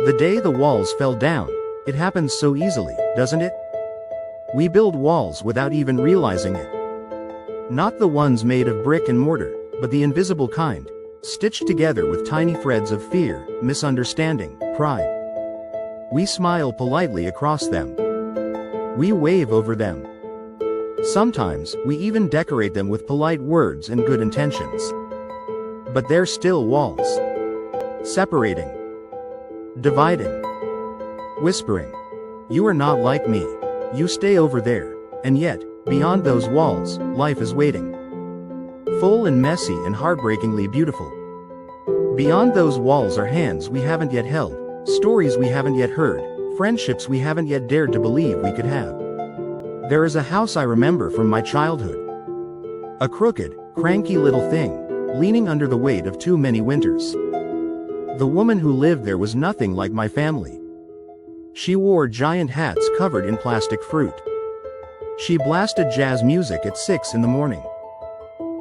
The day the walls fell down, it happens so easily, doesn't it? We build walls without even realizing it. Not the ones made of brick and mortar, but the invisible kind, stitched together with tiny threads of fear, misunderstanding, pride. We smile politely across them. We wave over them. Sometimes, we even decorate them with polite words and good intentions. But they're still walls. Separating. Dividing. Whispering. You are not like me. You stay over there. And yet, beyond those walls, life is waiting. Full and messy and heartbreakingly beautiful. Beyond those walls are hands we haven't yet held, stories we haven't yet heard, friendships we haven't yet dared to believe we could have. There is a house I remember from my childhood. A crooked, cranky little thing, leaning under the weight of too many winters. The woman who lived there was nothing like my family. She wore giant hats covered in plastic fruit. She blasted jazz music at 6 in the morning.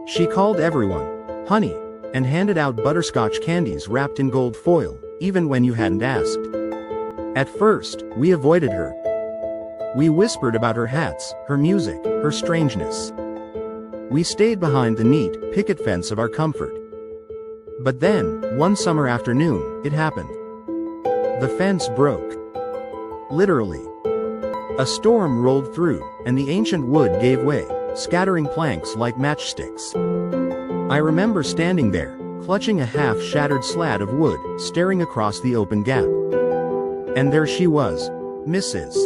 She called everyone, honey, and handed out butterscotch candies wrapped in gold foil, even when you hadn't asked. At first, we avoided her. We whispered about her hats, her music, her strangeness. We stayed behind the neat, picket fence of our comfort. But then, one summer afternoon, it happened. The fence broke. Literally. A storm rolled through, and the ancient wood gave way, scattering planks like matchsticks. I remember standing there, clutching a half-shattered slat of wood, staring across the open gap. And there she was, Mrs.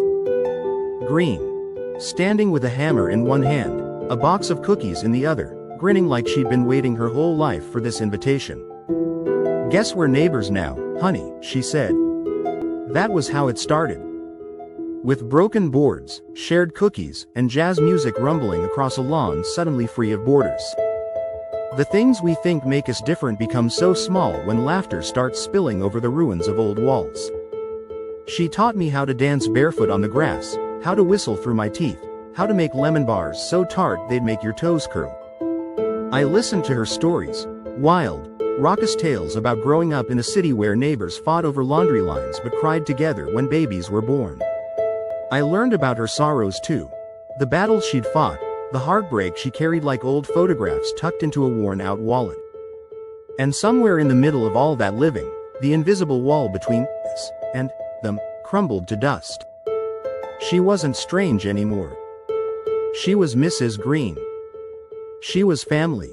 Green, standing with a hammer in one hand, a box of cookies in the other, grinning like she'd been waiting her whole life for this invitation. Guess we're neighbors now, honey, she said. That was how it started. With broken boards, shared cookies, and jazz music rumbling across a lawn suddenly free of borders. The things we think make us different become so small when laughter starts spilling over the ruins of old walls. She taught me how to dance barefoot on the grass, how to whistle through my teeth, how to make lemon bars so tart they'd make your toes curl. I listened to her stories, wild, raucous tales about growing up in a city where neighbors fought over laundry lines but cried together when babies were born. I learned about her sorrows too. The battles she'd fought, the heartbreak she carried like old photographs tucked into a worn-out wallet. And somewhere in the middle of all that living, the invisible wall between us and them crumbled to dust. She wasn't strange anymore. She was Mrs. Green. She was family.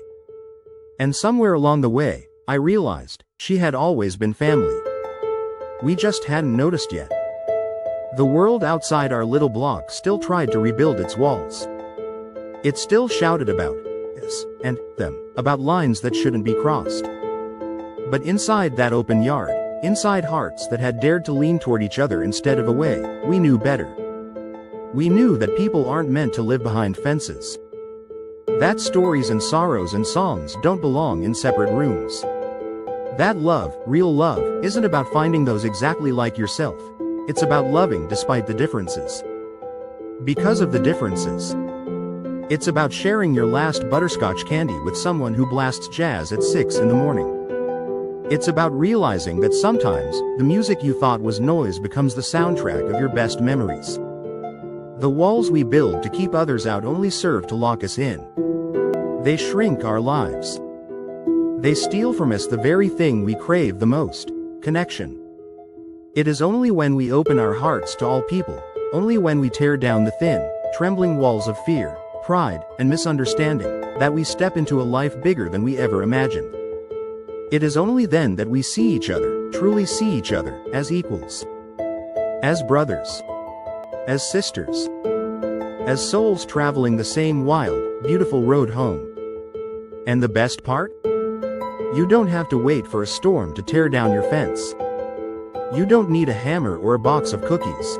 And somewhere along the way, I realized, she had always been family. We just hadn't noticed yet. The world outside our little block still tried to rebuild its walls. It still shouted about us and them, about lines that shouldn't be crossed. But inside that open yard, inside hearts that had dared to lean toward each other instead of away, we knew better. We knew that people aren't meant to live behind fences. That stories and sorrows and songs don't belong in separate rooms. That love, real love, isn't about finding those exactly like yourself. It's about loving despite the differences. Because of the differences. It's about sharing your last butterscotch candy with someone who blasts jazz at 6 in the morning. It's about realizing that sometimes, the music you thought was noise becomes the soundtrack of your best memories. The walls we build to keep others out only serve to lock us in. They shrink our lives. They steal from us the very thing we crave the most, connection. It is only when we open our hearts to all people, only when we tear down the thin, trembling walls of fear, pride, and misunderstanding, that we step into a life bigger than we ever imagined. It is only then that we see each other, truly see each other, as equals. As brothers. As sisters. As souls traveling the same wild, beautiful road home. And the best part? You don't have to wait for a storm to tear down your fence. You don't need a hammer or a box of cookies.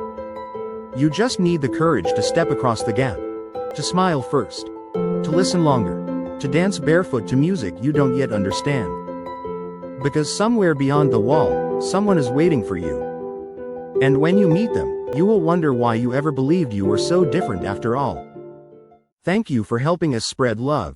You just need the courage to step across the gap. To smile first. To listen longer. To dance barefoot to music you don't yet understand. Because somewhere beyond the wall, someone is waiting for you. And when you meet them, you will wonder why you ever believed you were so different after all. Thank you for helping us spread love.